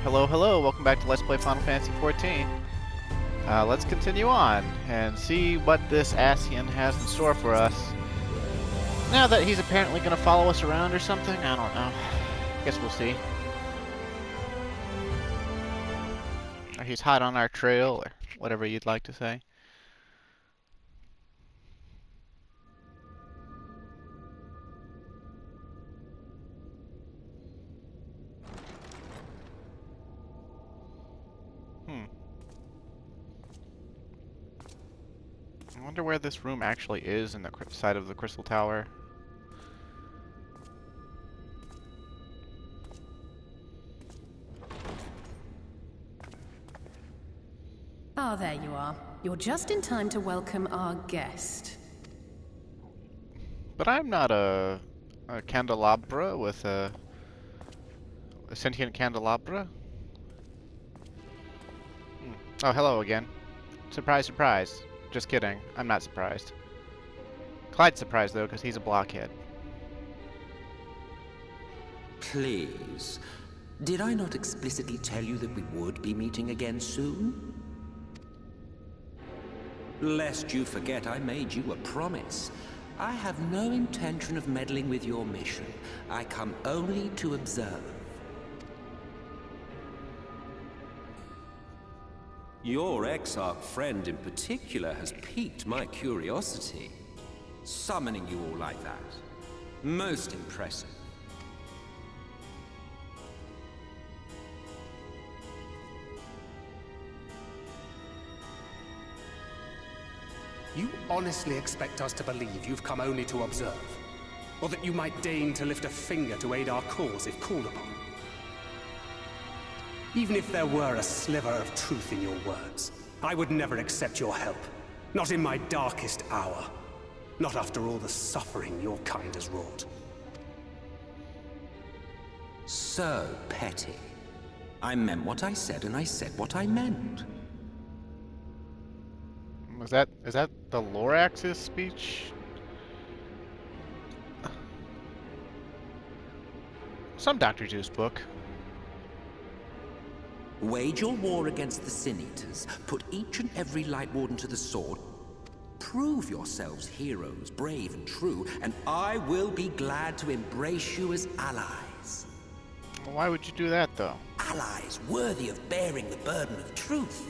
Hello, hello, welcome back to Let's Play Final Fantasy XIV. Let's continue on and see what this Ascian has in store for us. Now that he's apparently going to follow us around or something, I don't know. Guess we'll see. Or he's hot on our trail, or whatever you'd like to say. I wonder where this room actually is in the side of the Crystal Tower. Ah, there you are. You're just in time to welcome our guest. But I'm not a candelabra with a sentient candelabra. Oh, hello again. Surprise, surprise. Just kidding. I'm not surprised. Clyde's surprised, though, because he's a blockhead. Please. Did I not explicitly tell you that we would be meeting again soon? Lest you forget, I made you a promise. I have no intention of meddling with your mission. I come only to observe. Your Exarch friend in particular has piqued my curiosity. Summoning you all like that. Most impressive. You honestly expect us to believe you've come only to observe? Or that you might deign to lift a finger to aid our cause if called upon? Even if there were a sliver of truth in your words, I would never accept your help. Not in my darkest hour. Not after all the suffering your kind has wrought. So petty. I meant what I said, and I said what I meant. Is that the Lorax's speech? Some Dr. Zeus book. Wage your war against the Sin Eaters, put each and every Light Warden to the sword, prove yourselves heroes, brave and true, and I will be glad to embrace you as allies. Why would you do that, though? Allies worthy of bearing the burden of truth.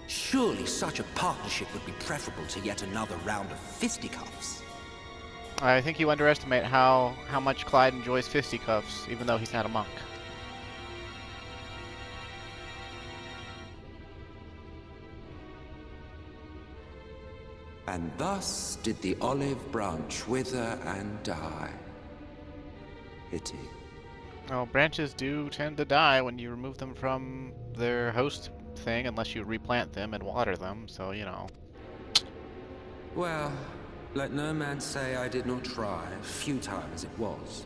Surely such a partnership would be preferable to yet another round of fisticuffs. I think you underestimate how much Clyde enjoys fisticuffs, even though he's not a monk. And thus did the olive branch wither and die. Pity. Well, branches do tend to die when you remove them from their host thing, unless you replant them and water them, so, you know. Well, let no man say I did not try, futile as it was.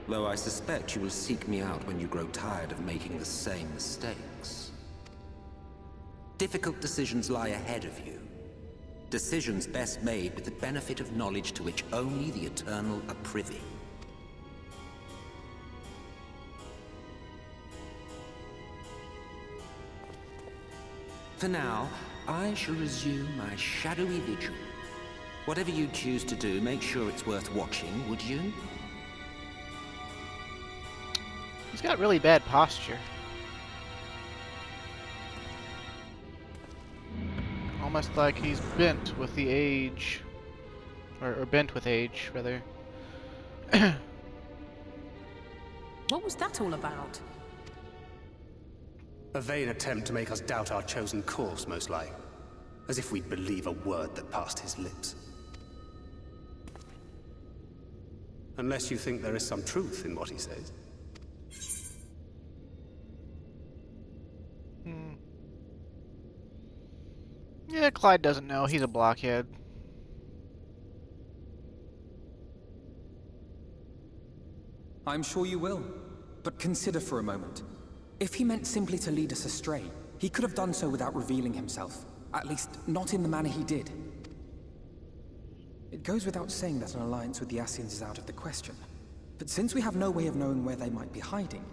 Though I suspect you will seek me out when you grow tired of making the same mistakes. Difficult decisions lie ahead of you. Decisions best made with the benefit of knowledge to which only the Eternal are privy. For now, I shall resume my shadowy vigil. Whatever you choose to do, make sure it's worth watching, would you? He's got really bad posture. Almost like he's bent with the age. Or bent with age, rather. What was that all about? A vain attempt to make us doubt our chosen course, most like. As if we'd believe a word that passed his lips. Unless you think there is some truth in what he says. Yeah, Clyde doesn't know. He's a blockhead. I'm sure you will. But consider for a moment. If he meant simply to lead us astray, he could have done so without revealing himself. At least, not in the manner he did. It goes without saying that an alliance with the Ascians is out of the question. But since we have no way of knowing where they might be hiding,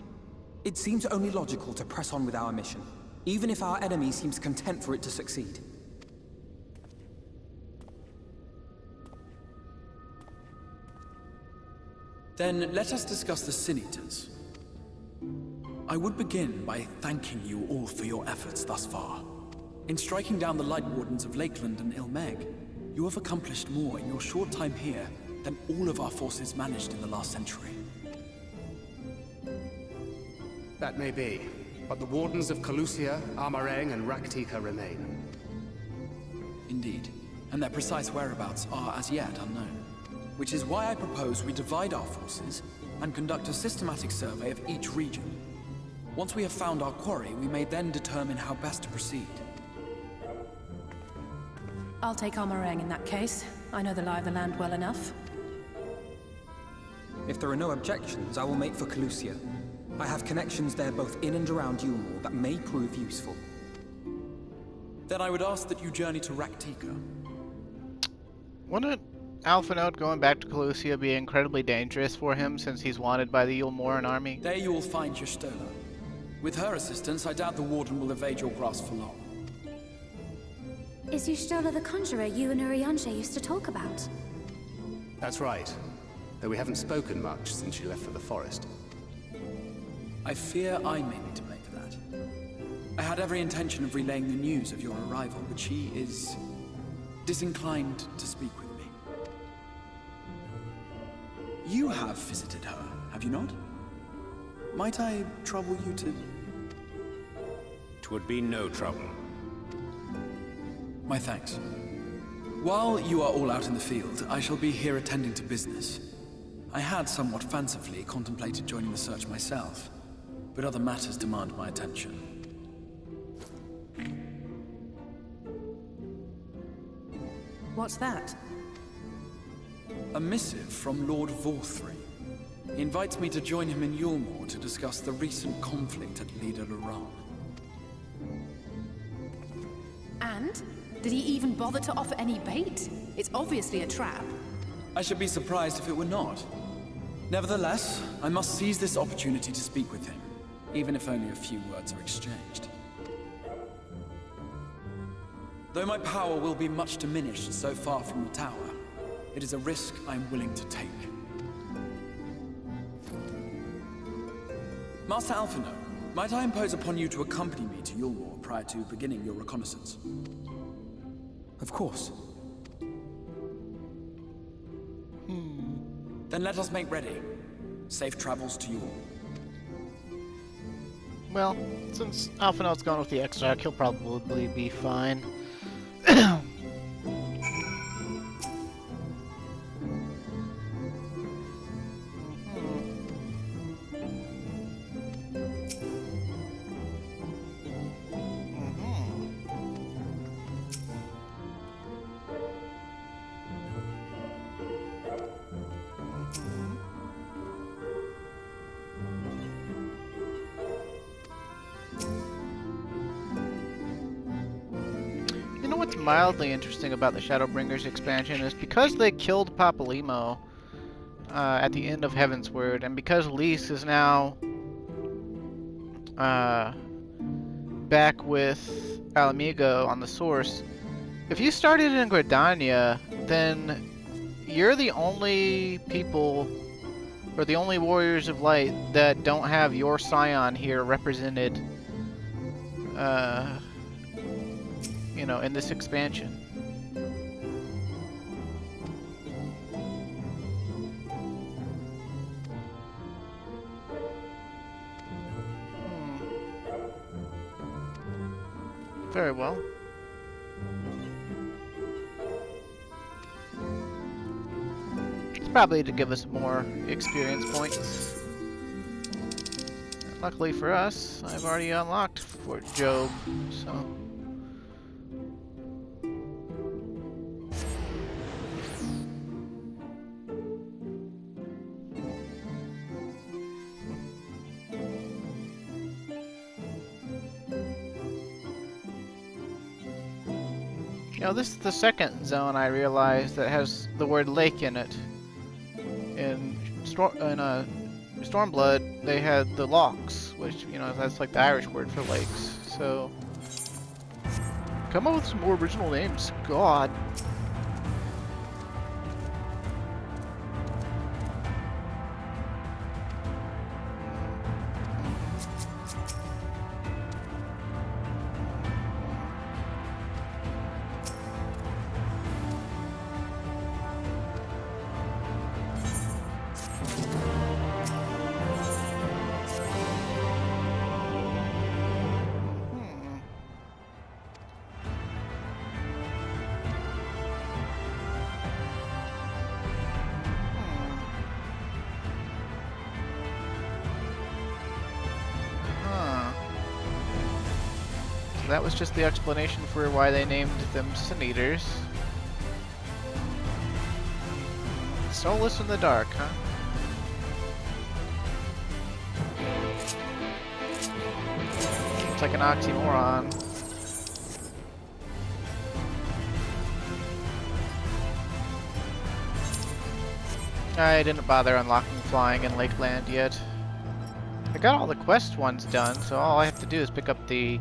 it seems only logical to press on with our mission, even if our enemy seems content for it to succeed. Then let us discuss the Sin Eaters. I would begin by thanking you all for your efforts thus far. In striking down the Light Wardens of Lakeland and Ilmeg, you have accomplished more in your short time here than all of our forces managed in the last century. That may be, but the Wardens of Calusia, Amareng, and Rak'Tika remain. Indeed, and their precise whereabouts are as yet unknown. Which is why I propose we divide our forces and conduct a systematic survey of each region. Once we have found our quarry, we may then determine how best to proceed. I'll take Amareng in that case. I know the lie of the land well enough. If there are no objections, I will make for Calusia. I have connections there both in and around Yulmore that may prove useful. Then I would ask that you journey to Rak'Tika. Wouldn't Alpha Note going back to Calusia be incredibly dangerous for him since he's wanted by the Yulmoran army? There you will find Y'shtola. With her assistance, I doubt the Warden will evade your grasp for long. Is Y'shtola the conjurer you and Urianger used to talk about? That's right. Though we haven't spoken much since she left for the forest. I fear I may be to blame for that. I had every intention of relaying the news of your arrival, but she is disinclined to speak with me. You have visited her, have you not? Might I trouble you to... 'Twould be no trouble. My thanks. While you are all out in the field, I shall be here attending to business. I had somewhat fancifully contemplated joining the search myself, but other matters demand my attention. What's that? A missive from Lord Vorthry. He invites me to join him in Yulmore to discuss the recent conflict at Lida Luran. And? Did he even bother to offer any bait? It's obviously a trap. I should be surprised if it were not. Nevertheless, I must seize this opportunity to speak with him, even if only a few words are exchanged. Though my power will be much diminished so far from the tower, it is a risk I am willing to take. Master Alphino, might I impose upon you to accompany me to Yulmore prior to beginning your reconnaissance? Of course. Then let us make ready. Safe travels to you all. Well, since Alpha Note's gone with the extract, he'll probably be fine. You know what's mildly interesting about the Shadowbringers expansion is because they killed Papalimo at the end of Heavensward, and because Lys is now back with Alamigo on the Source, if you started in Gridania, then you're the only people, or the only Warriors of Light that don't have your Scion here represented, you know, in this expansion. Very well. It's probably to give us more experience points. Luckily for us, I've already unlocked Fort Job, so... You know, this is the second zone I realized that has the word lake in it in Stormblood, they had the locks, which, you know, that's like the Irish word for lakes. So, come up with some more original names. God. That was just the explanation for why they named them Sin Eaters. Soulless in the dark, huh? It's like an oxymoron. I didn't bother unlocking flying in Lakeland yet. I got all the quest ones done, so all I have to do is pick up the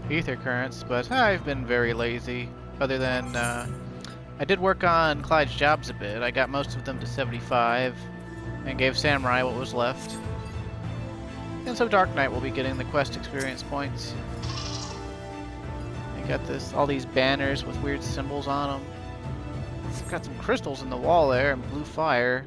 ether currents, but I've been very lazy. Other than, I did work on Clyde's jobs a bit. I got most of them to 75, and gave Samurai what was left. And so Dark Knight will be getting the quest experience points. I got all these banners with weird symbols on them. It's got some crystals in the wall there, and blue fire.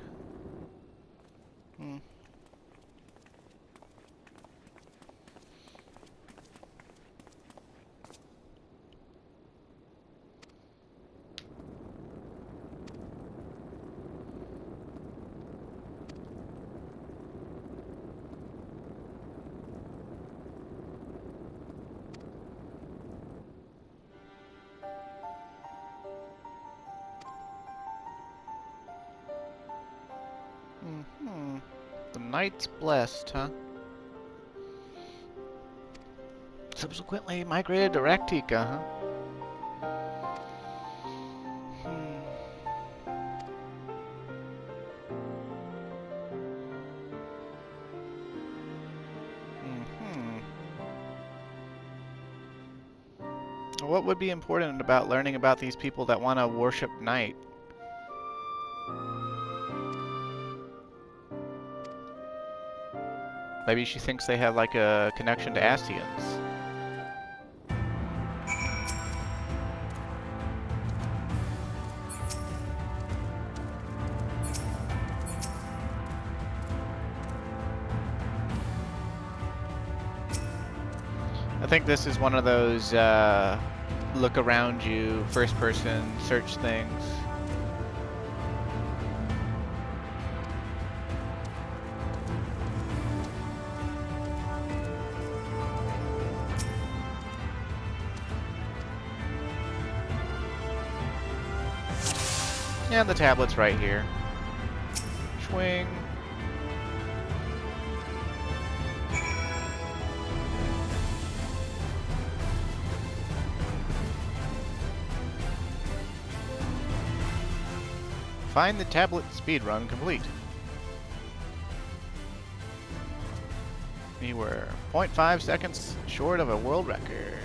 The Knight's Blessed, huh? Subsequently migrated to Rak'Tika, huh? What would be important about learning about these people that want to worship Night? Maybe she thinks they have like a connection to Ascians. I think this is one of those look around you, first person search things. And the tablet's right here. Swing. Find the tablet speedrun complete. We were 0.5 seconds short of a world record.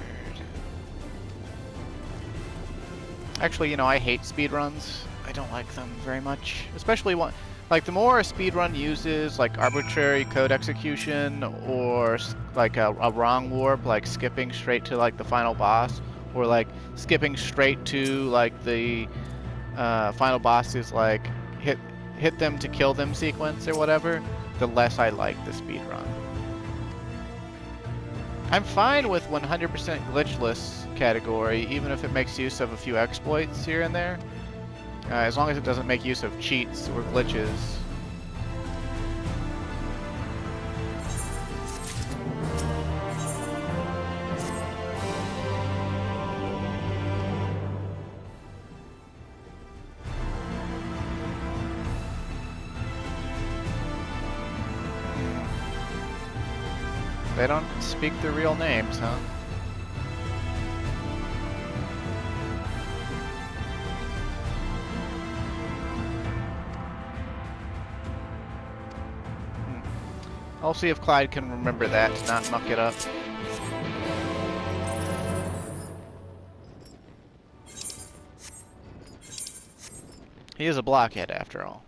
Actually, you know, I hate speedruns. I don't like them very much. Especially one, like the more a speedrun uses like arbitrary code execution or like a wrong warp, like skipping straight to like the final boss, or like skipping straight to like the final boss's like hit them to kill them sequence or whatever, the less I like the speedrun. I'm fine with 100% glitchless category, even if it makes use of a few exploits here and there, as long as it doesn't make use of cheats or glitches. They don't speak their real names, huh? I'll see if Clyde can remember that to not muck it up. He is a blockhead after all.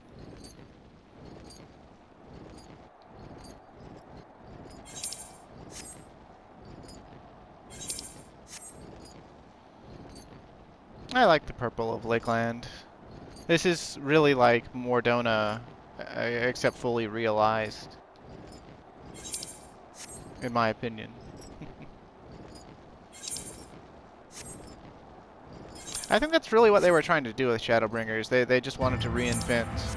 I like the purple of Lakeland. This is really like Mordona, except fully realized, in my opinion. I think that's really what they were trying to do with Shadowbringers. They just wanted to reinvent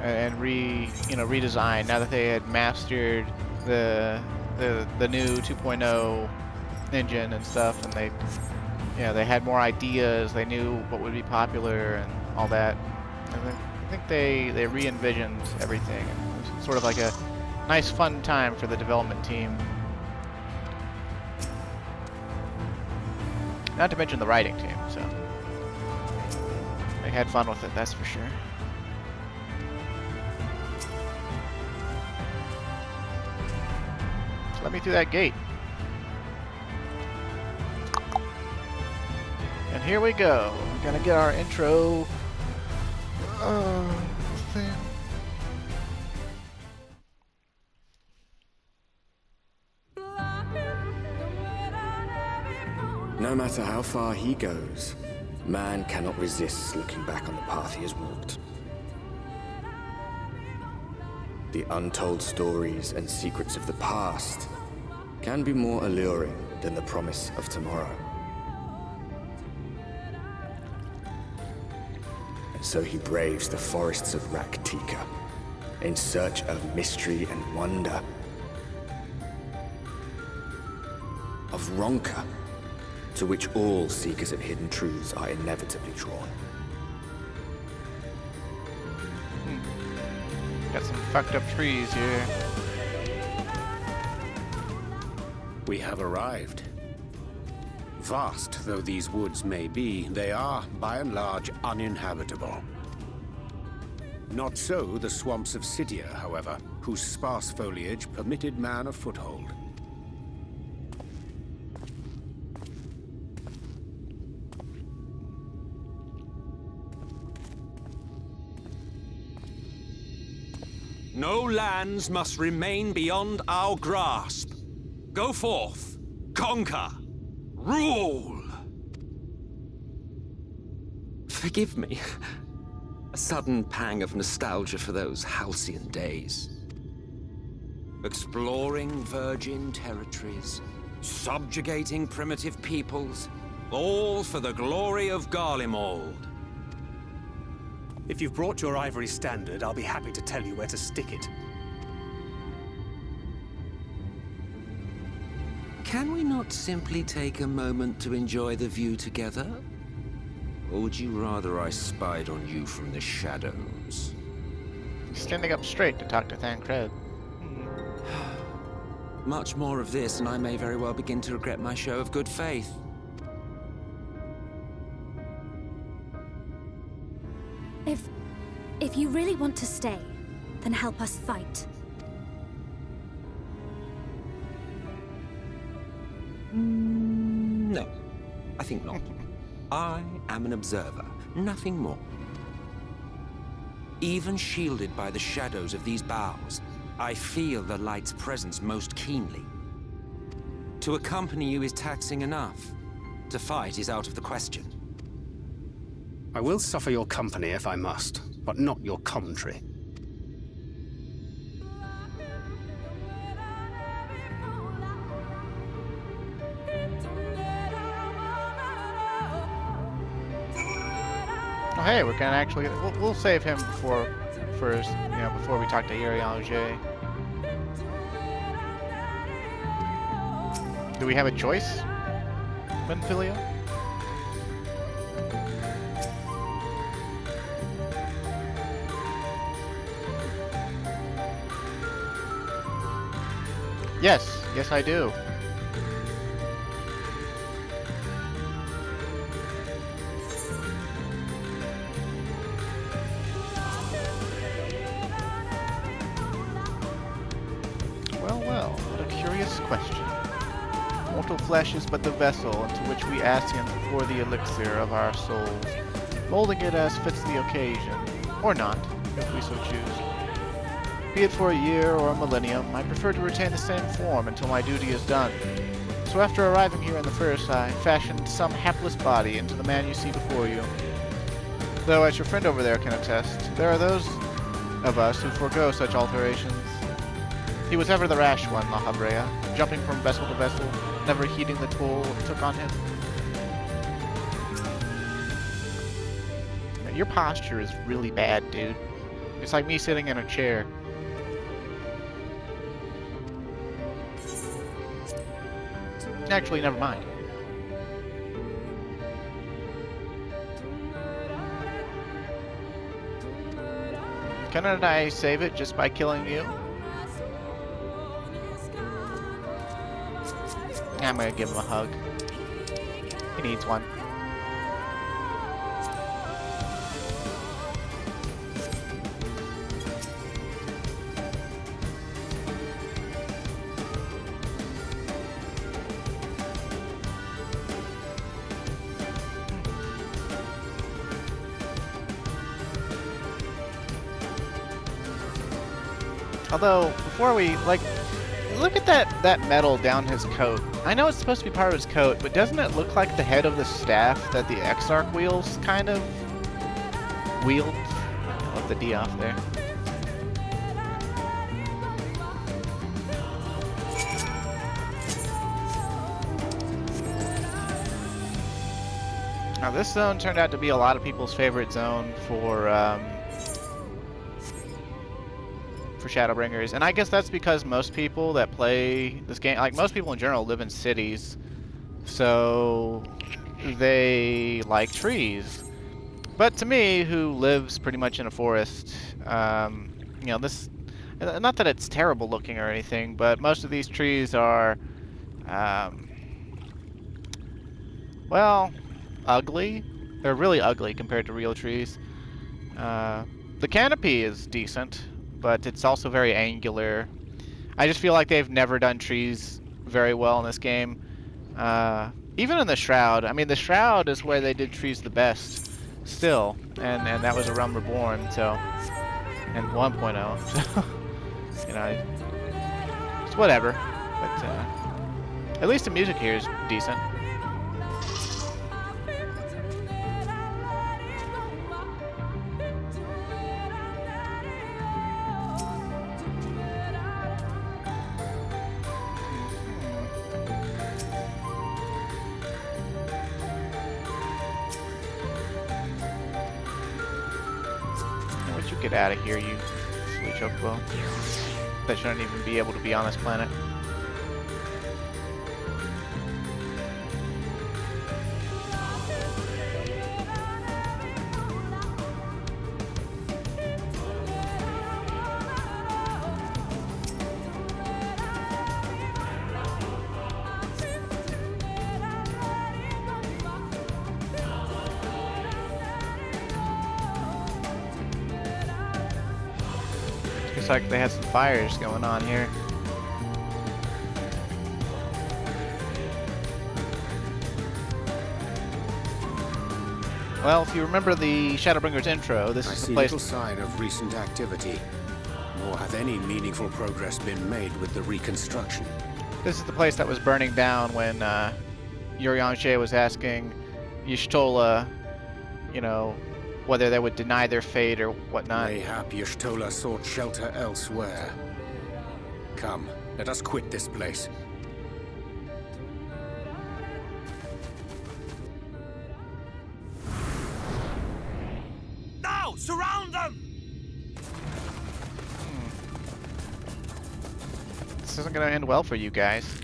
and redesign. Now that they had mastered the new 2.0 engine and stuff, and they had more ideas. They knew what would be popular and all that. I think they re-envisioned everything. It was sort of like a nice, fun time for the development team. Not to mention the writing team, so they had fun with it, that's for sure. So let me through that gate. And here we go. We're gonna get our intro thing. No matter how far he goes, man cannot resist looking back on the path he has walked. The untold stories and secrets of the past can be more alluring than the promise of tomorrow. And so he braves the forests of Rak'Tika in search of mystery and wonder. Of Ronka, to which all seekers of hidden truths are inevitably drawn. Got some fucked up trees here. We have arrived. Vast though these woods may be, they are, by and large, uninhabitable. Not so the swamps of Cydia, however, whose sparse foliage permitted man a foothold. No lands must remain beyond our grasp. Go forth, conquer, rule! Forgive me. A sudden pang of nostalgia for those halcyon days. Exploring virgin territories, subjugating primitive peoples, all for the glory of Garlemald. If you've brought your ivory standard, I'll be happy to tell you where to stick it. Can we not simply take a moment to enjoy the view together? Or would you rather I spied on you from the shadows? Standing up straight to talk to Thancred. Much more of this, and I may very well begin to regret my show of good faith. If you really want to stay, then help us fight. No, I think not. I am an observer, nothing more. Even shielded by the shadows of these boughs, I feel the light's presence most keenly. To accompany you is taxing enough. To fight is out of the question. I will suffer your company if I must, but not your commentary. Oh, hey, we're gonna actually we'll save him before we talk to yeehaw. Do we have a choice, Benfilia? Yes, I do. What a curious question. Mortal flesh is but the vessel into which we Asians pour the elixir of our souls, molding it as fits the occasion, or not, if we so choose. Be it for a year or a millennium, I prefer to retain the same form until my duty is done. So after arriving here in the first, I fashioned some hapless body into the man you see before you. Though, as your friend over there can attest, there are those of us who forego such alterations. He was ever the rash one, LAHEE, jumping from vessel to vessel, never heeding the toll it took on him. Your posture is really bad, dude. It's like me sitting in a chair. Actually, never mind. Couldn't I save it just by killing you? I'm gonna give him a hug. He needs one. Although, before we, like, look at that metal down his coat. I know it's supposed to be part of his coat, but doesn't it look like the head of the staff that the Exarch wheels kind of wield? I'll let the D off there. Now this zone turned out to be a lot of people's favorite zone for Shadowbringers, and I guess that's because most people that play this game, like most people in general, live in cities, so they like trees. But to me, who lives pretty much in a forest, you know, this, not that it's terrible looking or anything, but most of these trees are, well, ugly. They're really ugly compared to real trees. The canopy is decent, but it's also very angular. I just feel like they've never done trees very well in this game. Even in the Shroud. I mean, the Shroud is where they did trees the best still. And that was a Realm Reborn, so... And 1.0, so... You know, it's whatever. But, at least the music here is decent. Get out of here, you sweet chocobo. That shouldn't even be able to be on this planet. Looks like they had some fires going on here. Well, if you remember the Shadowbringers intro, this is the place. I see little sign of recent activity, nor hath any meaningful progress been made with the reconstruction. This is the place that was burning down when Urianger was asking Y'shtola, you know, whether they would deny their fate or whatnot. Mayhap Y'shtola sought shelter elsewhere. Come, let us quit this place. Now, surround them! This isn't going to end well for you guys.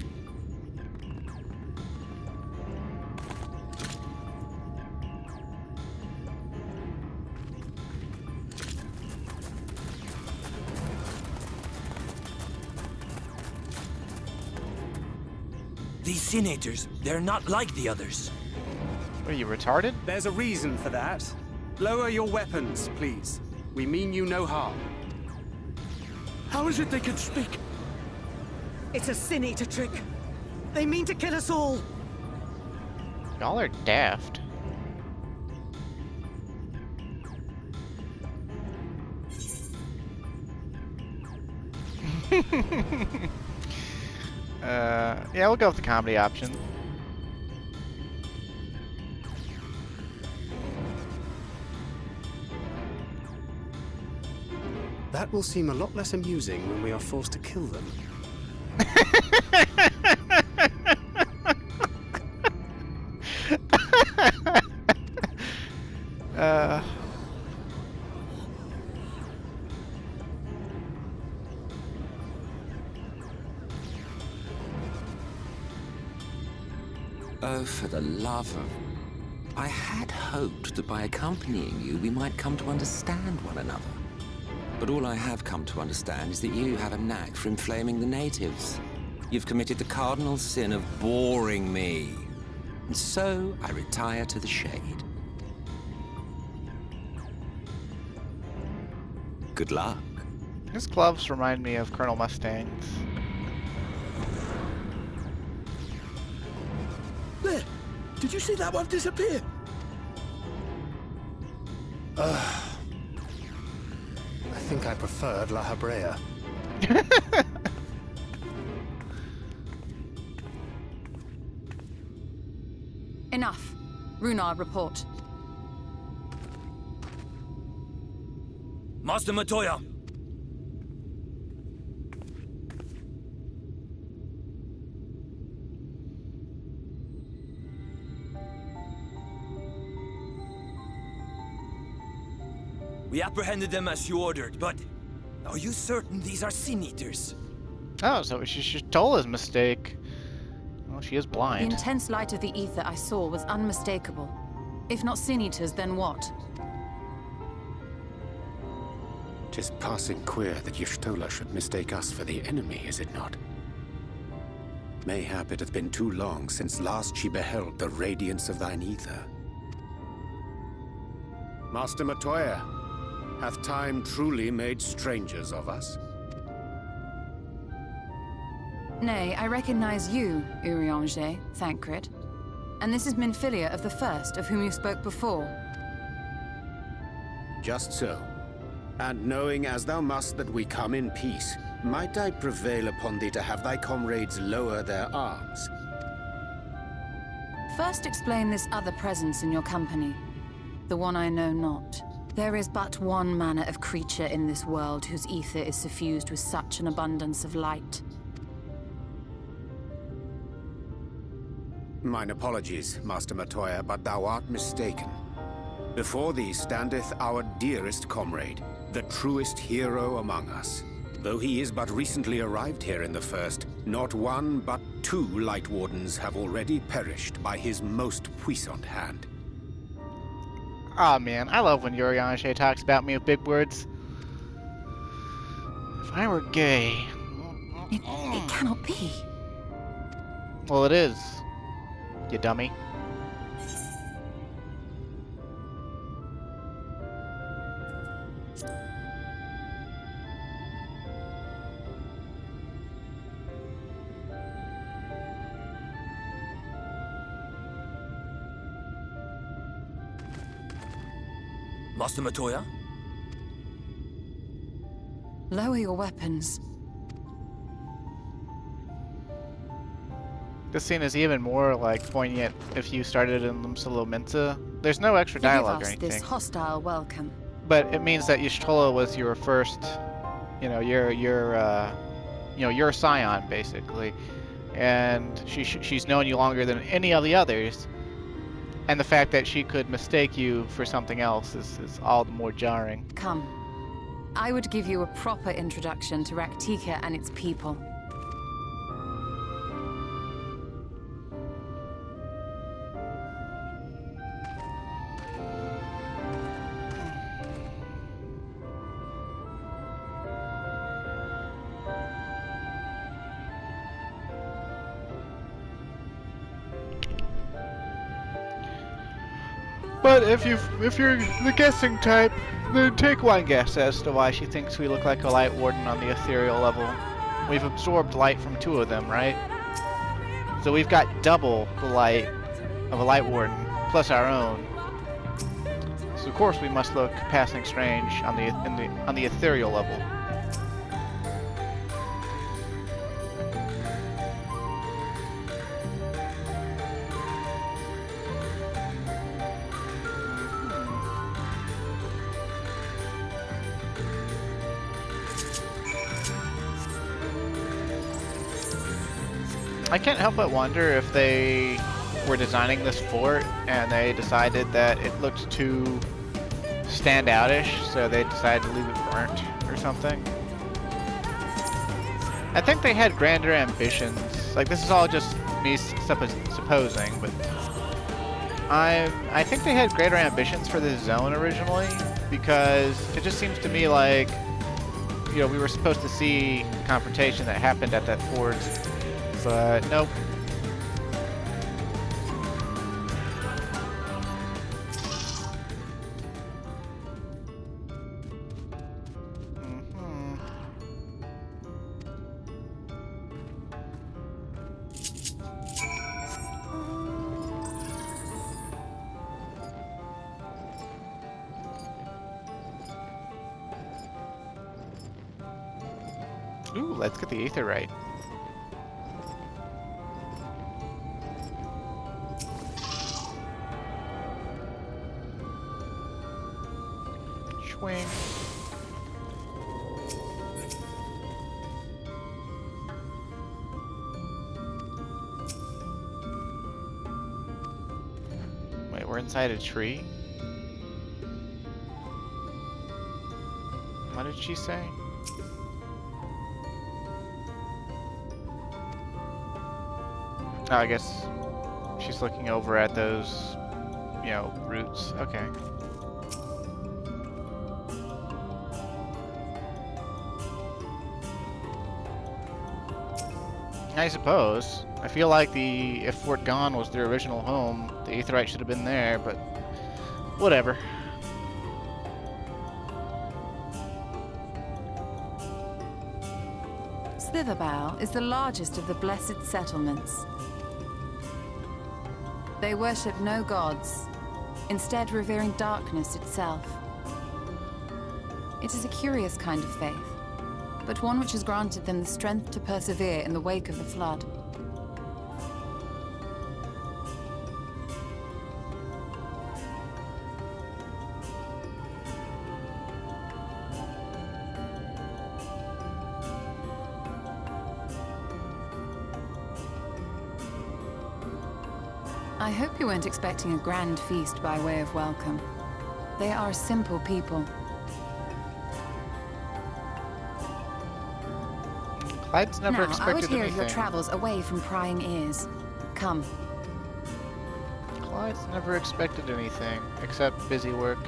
These senators, they're not like the others. Are you retarded? There's a reason for that. Lower your weapons, please. We mean you no harm. How is it they can speak? It's a Sin Eater trick. They mean to kill us all. Y'all are daft. Yeah, we'll go with the comedy option. That will seem a lot less amusing when we are forced to kill them. Oh, for the love of... I had hoped that by accompanying you, we might come to understand one another. But all I have come to understand is that you have a knack for inflaming the natives. You've committed the cardinal sin of boring me. And so, I retire to the shade. Good luck. His gloves remind me of Colonel Mustang's. There! Did you see that one disappear? I think I preferred LAHEE. Enough. Runar, report. Master Matoya! We apprehended them as you ordered, but are you certain these are Sin Eaters? Oh, so she stole his mistake. Well, she is The blind. intense light of the ether I saw was unmistakable. If not Sin Eaters, then what? 'Tis passing queer that Y'shtola should mistake us for the enemy, is it not? Mayhap it hath been too long since last she beheld the radiance of thine ether. Master Matoya, hath time truly made strangers of us? Nay, I recognize you, Urianger, Thancred. And this is Minfilia of the First, of whom you spoke before. Just so. And knowing as thou must that we come in peace, might I prevail upon thee to have thy comrades lower their arms? First explain this other presence in your company. The one I know not. There is but one manner of creature in this world whose ether is suffused with such an abundance of light. Mine apologies, Master Matoya, but thou art mistaken. Before thee standeth our dearest comrade, the truest hero among us. Though he is but recently arrived here in the First, not one but 2 Light Wardens have already perished by his most puissant hand. Aw, man, I love when Urianger talks about me with big words. If I were gay... It cannot be. Well, it is. You dummy. Master Matoya? Lower your weapons. This scene is even more, like, poignant if you started in Limsa Lominsa. There's no extra dialogue or Forgive us anything. this hostile welcome. But it means that Y'shtola was your first, you know, your scion, basically. And she's known you longer than any of the others. And the fact that she could mistake you for something else is all the more jarring. Come. I would give you a proper introduction to Rak'Tika and its people. But if you're the guessing type, then take one guess as to why she thinks we look like a Light Warden on the ethereal level. we've absorbed light from 2 of them, right? So we've got double the light of a Light Warden, plus our own. So of course we must look passing strange on the ethereal level. I can't help but wonder if they were designing this fort and they decided that it looked too standoutish, so they decided to leave it burnt or something. I think they had grander ambitions. Like, this is all just me supposing, but I think they had greater ambitions for this zone originally, because it just seems to me like, you know, we were supposed to see the confrontation that happened at that fort. But nope. Ooh, let's get the ether right. Swing. Wait, we're inside a tree? What did she say? Oh, I guess she's looking over at those, you know, roots. Okay. I suppose. I feel like if Fort Gone was their original home, the Aetheryte should have been there, but whatever. Slitherbow is the largest of the blessed settlements. They worship no gods, instead revering darkness itself. It is a curious kind of faith, but one which has granted them the strength to persevere in the wake of the flood. I hope you weren't expecting a grand feast by way of welcome. They are a simple people. Clyde's never now, expected I would hear anything. of your travels away from prying ears. Come. Clyde's never expected anything, except busy work.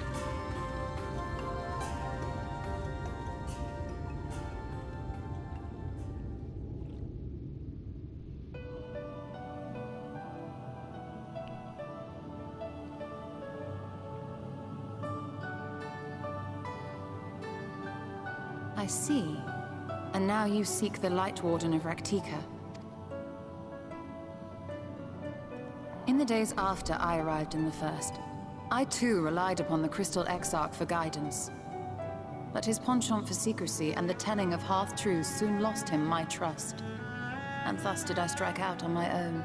I see. And now you seek the Light Warden of Rak'Tika. In the days after I arrived in the First, I too relied upon the Crystal Exarch for guidance. But his penchant for secrecy and the telling of half-truths soon lost him my trust. And thus did I strike out on my own.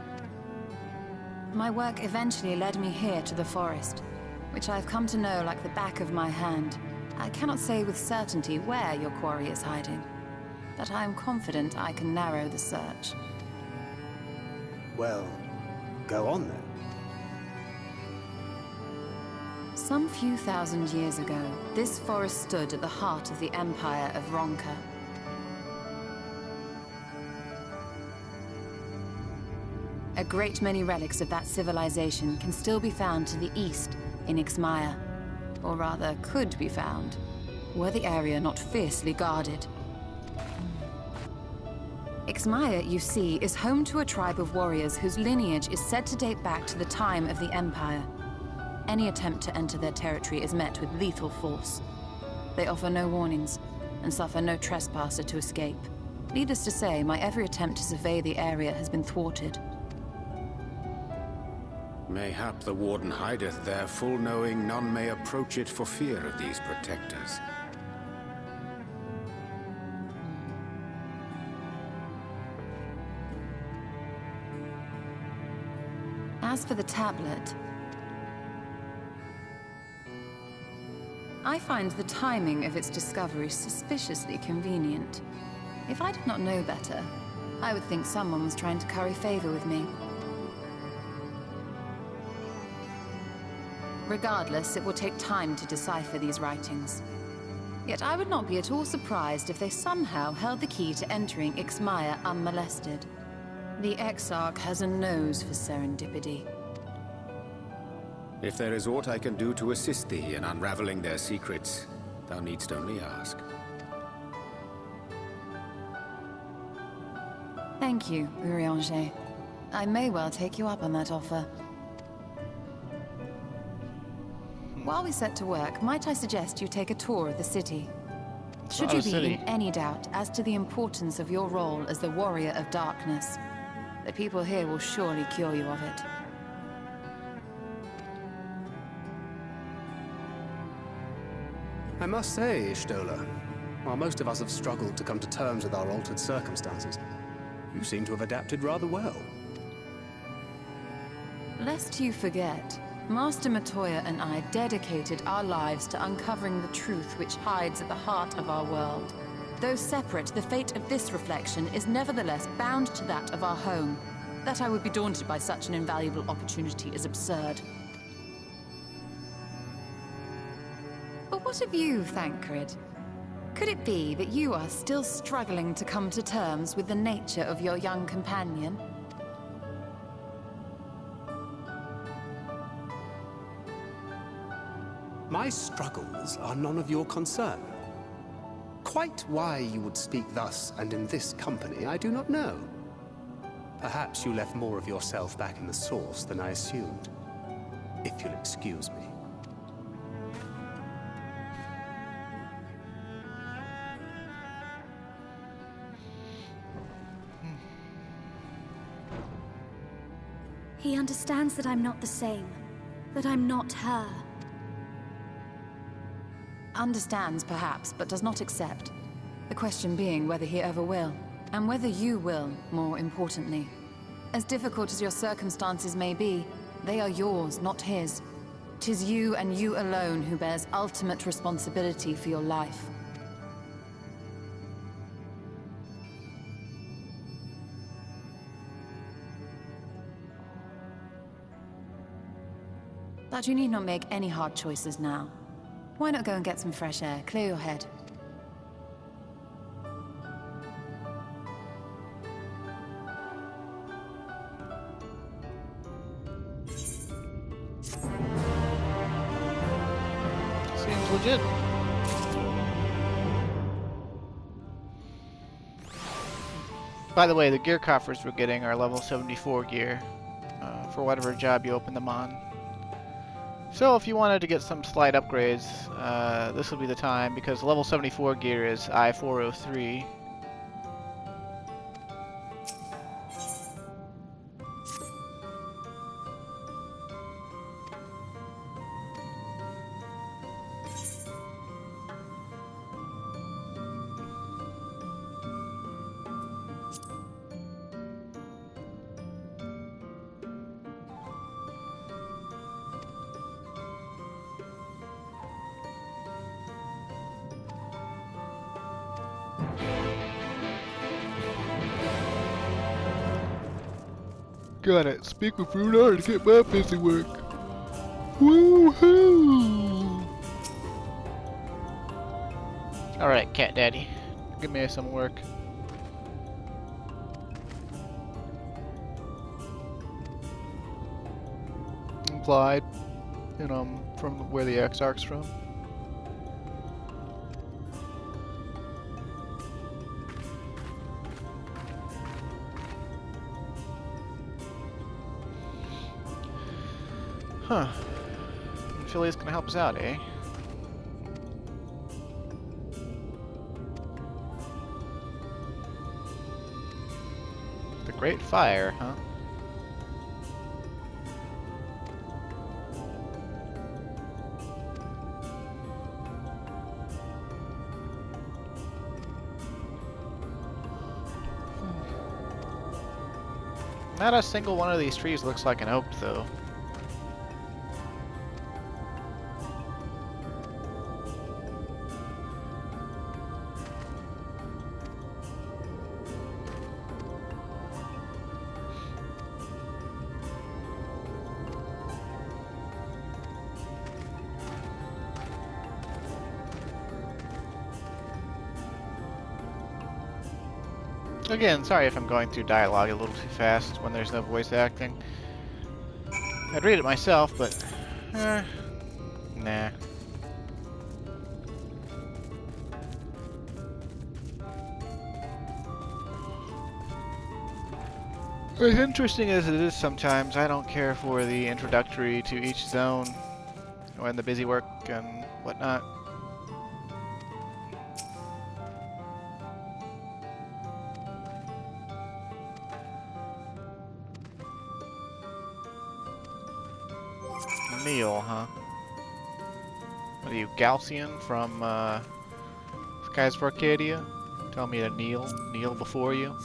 My work eventually led me here to the forest, which I have come to know like the back of my hand. I cannot say with certainty where your quarry is hiding, but I am confident I can narrow the search. Well, go on then. Some few thousand years ago, this forest stood at the heart of the Empire of Ronka. A great many relics of that civilization can still be found to the east in Ixmaya. Or rather, could be found, were the area not fiercely guarded. Ixmaya, you see, is home to a tribe of warriors whose lineage is said to date back to the time of the Empire. Any attempt to enter their territory is met with lethal force. They offer no warnings, and suffer no trespasser to escape. Needless to say, my every attempt to survey the area has been thwarted. Mayhap the Warden hideth there, full knowing none may approach it for fear of these protectors. As for the tablet, I find the timing of its discovery suspiciously convenient. If I did not know better, I would think someone was trying to curry favor with me. Regardless, it will take time to decipher these writings. Yet I would not be at all surprised if they somehow held the key to entering Ixmaya unmolested. The Exarch has a nose for serendipity. If there is aught I can do to assist thee in unraveling their secrets, thou needst only ask. Thank you, Urianger. I may well take you up on that offer. While we set to work, might I suggest you take a tour of the city? Should you be in any doubt as to the importance of your role as the Warrior of Darkness, the people here will surely cure you of it. I must say, Ishtola, while most of us have struggled to come to terms with our altered circumstances, you seem to have adapted rather well. Lest you forget, Master Matoya and I dedicated our lives to uncovering the truth which hides at the heart of our world. Though separate, the fate of this reflection is nevertheless bound to that of our home. That I would be daunted by such an invaluable opportunity is absurd. But what of you, Thancred? Could it be that you are still struggling to come to terms with the nature of your young companion? My struggles are none of your concern. Quite why you would speak thus and in this company, I do not know. Perhaps you left more of yourself back in the source than I assumed. If you'll excuse me. He understands that I'm not the same. That I'm not her. Understands, perhaps, but does not accept. The question being whether he ever will. And whether you will, more importantly. As difficult as your circumstances may be, they are yours, not his. 'Tis you and you alone who bears ultimate responsibility for your life. But you need not make any hard choices now. Why not go and get some fresh air, clear your head? Seems legit. By the way, the gear coffers we're getting are level 74 gear for whatever job you open them on. So if you wanted to get some slight upgrades, this will be the time, because level 74 gear is I-403. Gotta speak with Runar to get my busy work. Woohoo! Alright, Cat Daddy. Give me some work. Implied. And from where the Exarch's from. Huh. Philly's gonna help us out, eh? The Great Fire, huh? Not a single one of these trees looks like an oak, though. Again, sorry if I'm going through dialogue a little too fast when there's no voice acting. I'd read it myself, but... nah. As interesting as it is sometimes, I don't care for the introductory to each zone when the busy work and whatnot. Kneel, huh? What are you, Galcian from Skies of Arcadia? Tell me to kneel before you.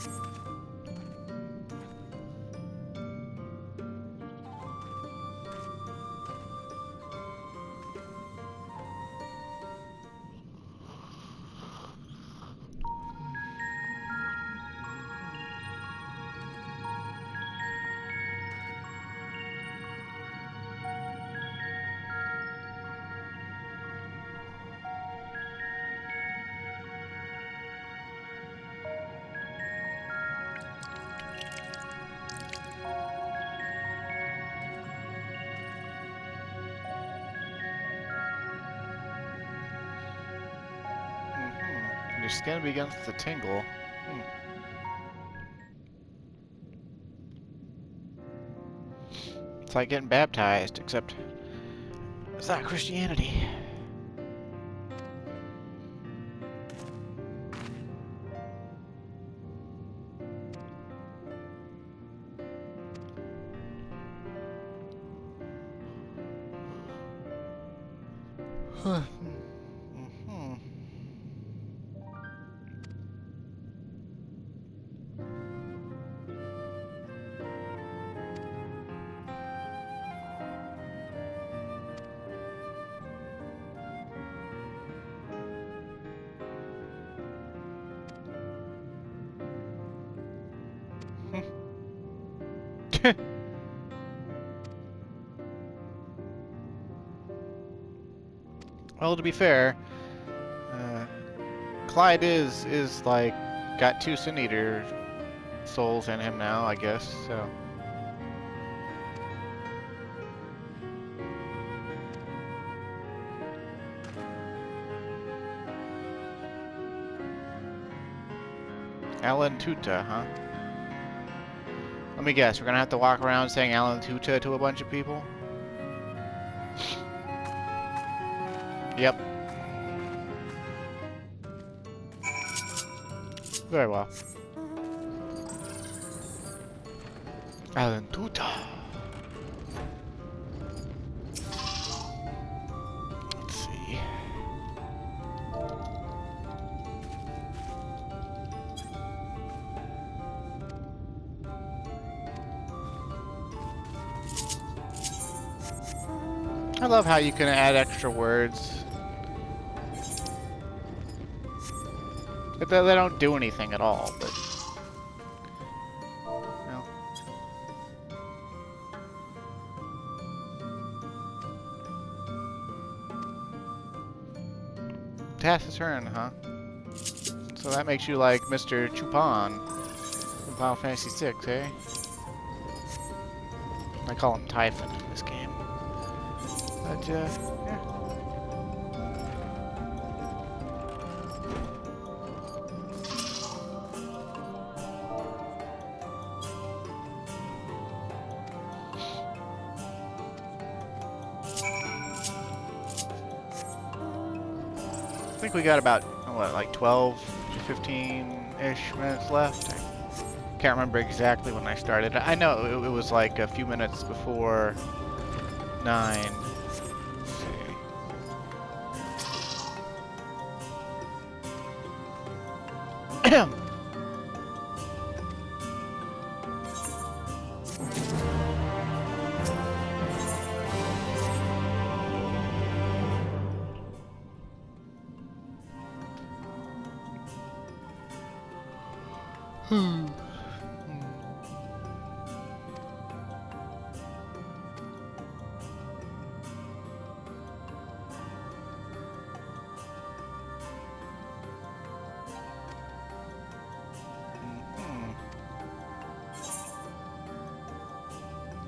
Your skin begins to tingle. It's like getting baptized, except it's not Christianity. Well, to be fair, Clyde is like got 2 Sin Eater souls in him now, I guess. So. Alan Tuta, huh? Let me guess, we're gonna have to walk around saying Alan Tuta to a bunch of people? Yep. Very well. Alan Tuta. Let's see. I love how you can add extra words. But they don't do anything at all, but... Well. Taciturn, huh? So that makes you like Mr. Chupan from Final Fantasy VI, eh? I call him Typhon in this game. But, yeah. I think we got about, what, like 12 to 15-ish minutes left. I can't remember exactly when I started. I know it was like a few minutes before 9. Let's see.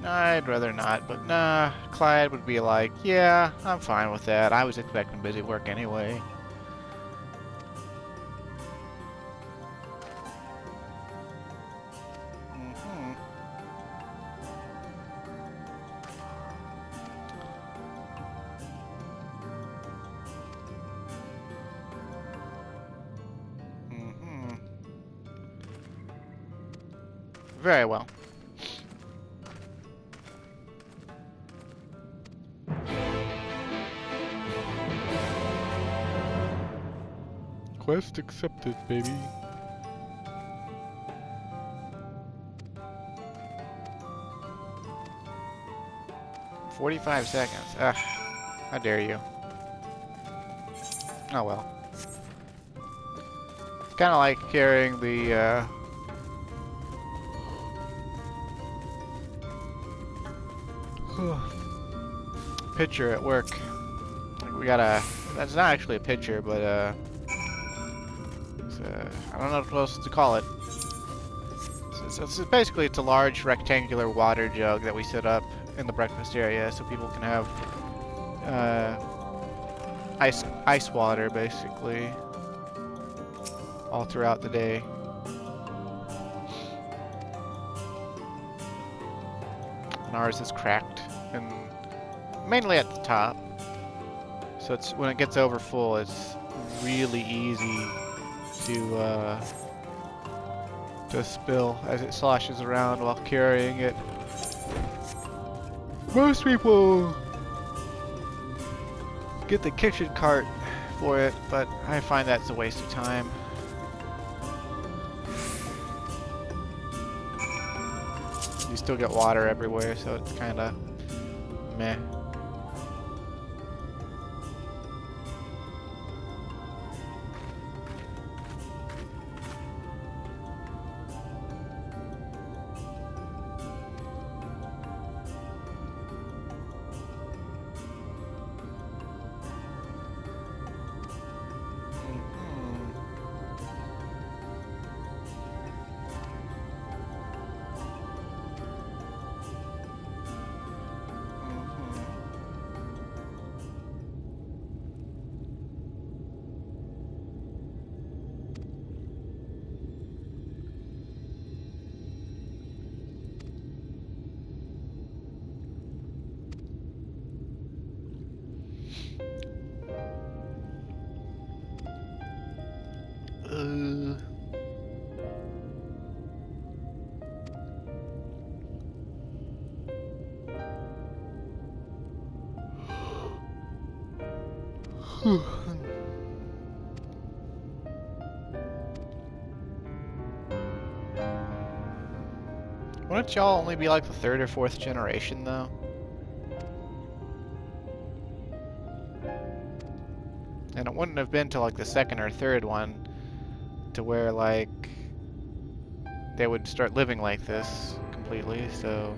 I'd rather not, but nah, Clyde would be like, yeah, I'm fine with that. I was expecting busy work anyway. Very well. Quest accepted, baby. "45 seconds. Ugh. How dare you. Oh well. It's kind of like carrying the, pitcher at work. Like we got a... That's not actually a pitcher, but, it's I don't know what else to call it. It's basically, it's a large rectangular water jug that we set up in the breakfast area so people can have ice water, basically, all throughout the day. And ours is cracked, and mainly at the top. So it's when it gets over full, it's really easy to spill as it sloshes around while carrying it. Most people get the kitchen cart for it, but I find that's a waste of time. You still get water everywhere, so it's kind of meh. Wouldn't y'all only be like the 3rd or 4th generation, though? And it wouldn't have been to like the 2nd or 3rd one to where like they would start living like this completely, so...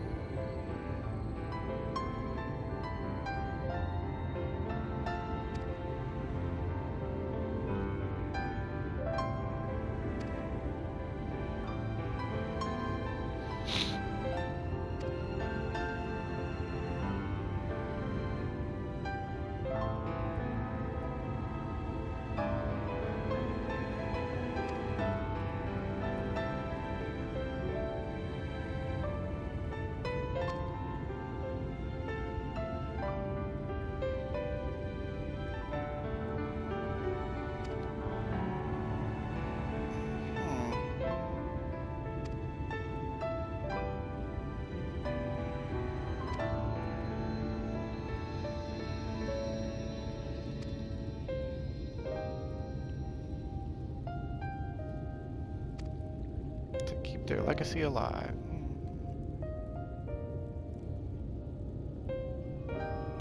their legacy alive.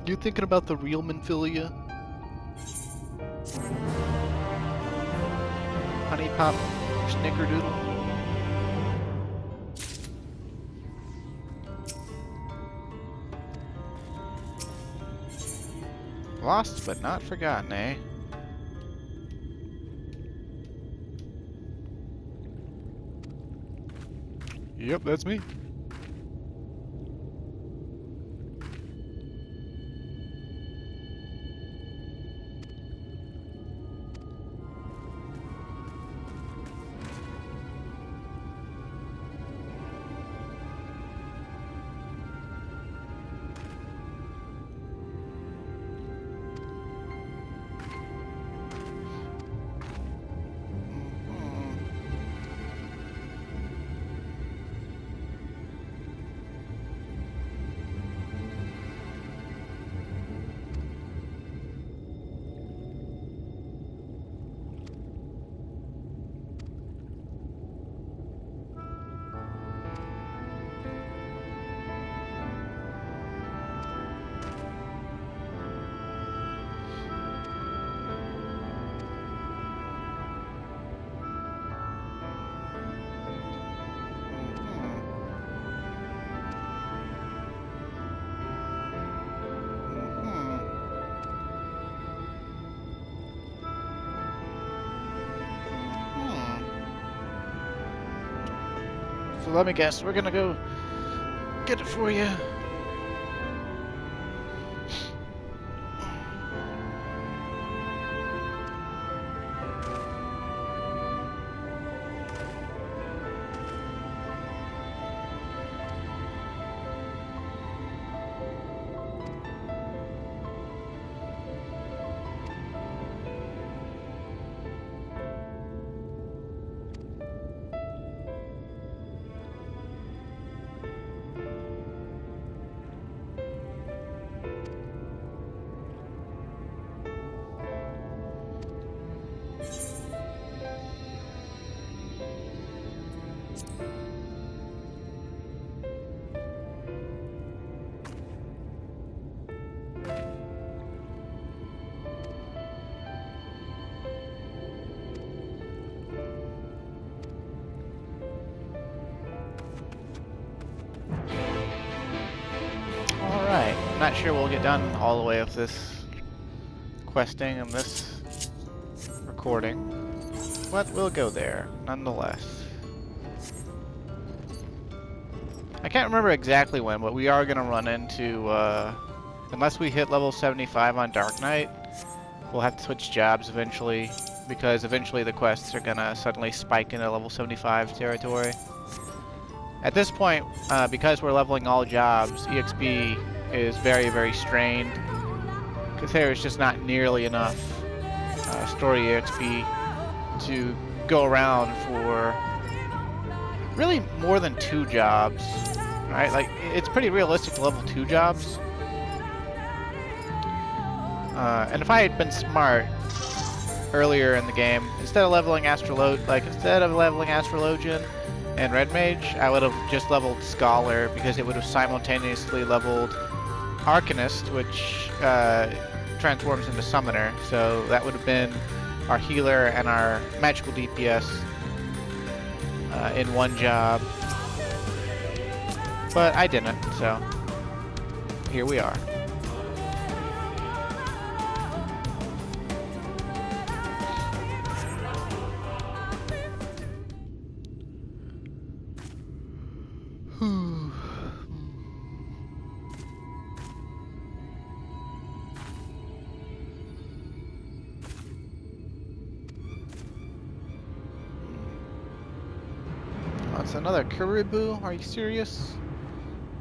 You thinking about the real Minfilia? Honey Pop Snickerdoodle? Lost but not forgotten, eh? Yep, that's me. So let me guess, we're gonna go get it for you. I'm not sure we'll get done all the way with this questing and this recording, but we'll go there nonetheless. I can't remember exactly when, but we are going to run into, unless we hit level 75 on Dark Knight, we'll have to switch jobs eventually, because eventually the quests are going to suddenly spike into level 75 territory. At this point, because we're leveling all jobs, EXP is very, very strained, because there is just not nearly enough story EXP to go around for really more than 2 jobs, right? Like, it's pretty realistic to level 2 jobs. And if I had been smart earlier in the game, instead of leveling Astrologian and Red Mage, I would have just leveled Scholar, because it would have simultaneously leveled Arcanist, which transforms into Summoner. So that would have been our healer and our magical DPS in one job. But I didn't, so here we are. That's another Caribou? Are you serious?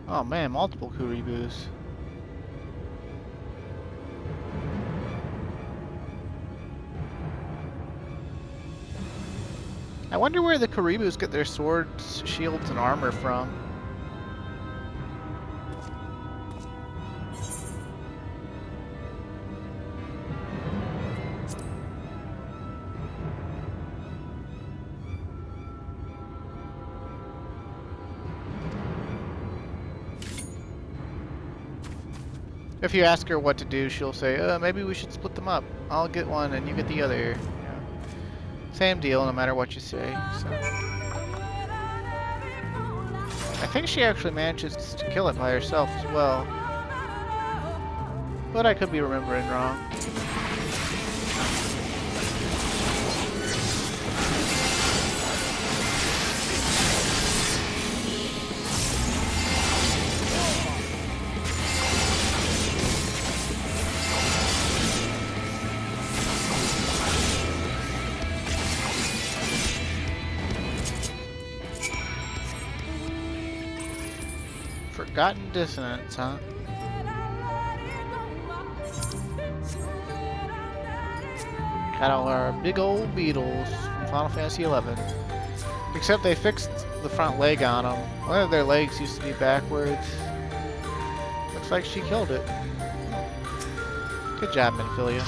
Oh man, multiple Caribous. I wonder where the Caribous get their swords, shields, and armor from. If you ask her what to do, she'll say, maybe we should split them up. I'll get one and you get the other. You know, same deal, no matter what you say. So. I think she actually manages to kill it by herself as well. But I could be remembering wrong. Forgotten Dissonance, huh? Got all our big old beetles from Final Fantasy XI. Except they fixed the front leg on them. One of their legs used to be backwards. Looks like she killed it. Good job, Minfilia.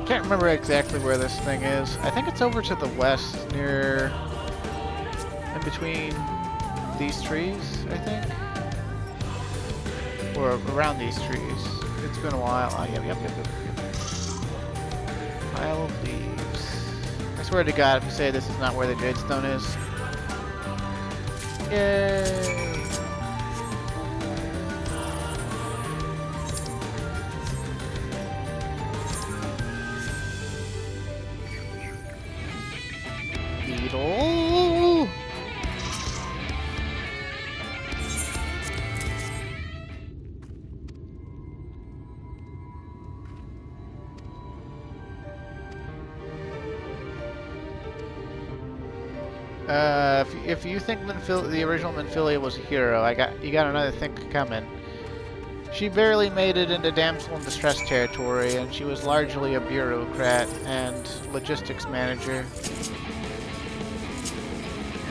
Can't remember exactly where this thing is. I think it's over to the west, near, in between these trees, I think, or around these trees. It's been a while. Oh, yep. Pile of leaves. I swear to God, if you say this is not where the Jadestone is. Yay! Beetle. If you think the original Minfilia was a hero, you got another thing coming. She barely made it into damsel in distress territory, and she was largely a bureaucrat and logistics manager.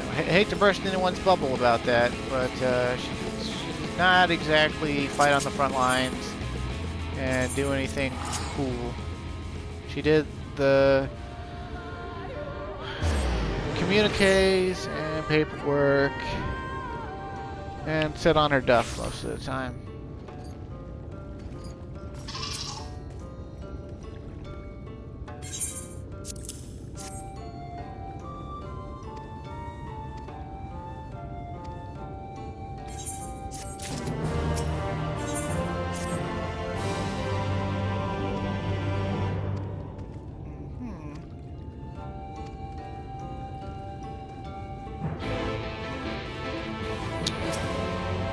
I hate to burst anyone's bubble about that, but she did not exactly fight on the front lines and do anything cool. She did the communiques and paperwork and sit on her duff most of the time.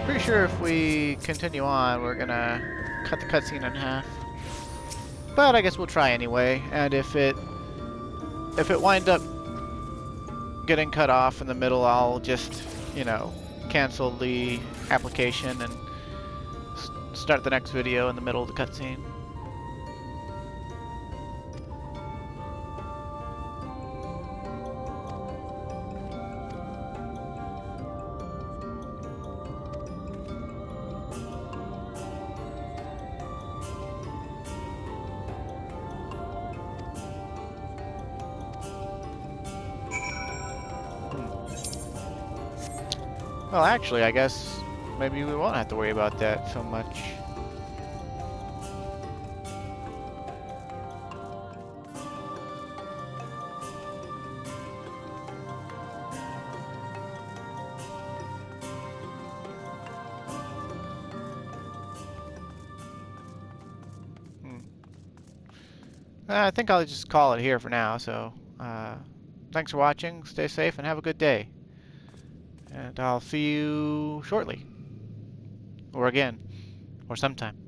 Pretty sure if we continue on, we're gonna cut the cutscene in half. But I guess we'll try anyway. And if it winds up getting cut off in the middle, I'll just, you know, cancel the application and start the next video in the middle of the cutscene. Well, actually, I guess maybe we won't have to worry about that so much. I think I'll just call it here for now, so thanks for watching, stay safe, and have a good day. And I'll see you shortly. Or again. Or sometime.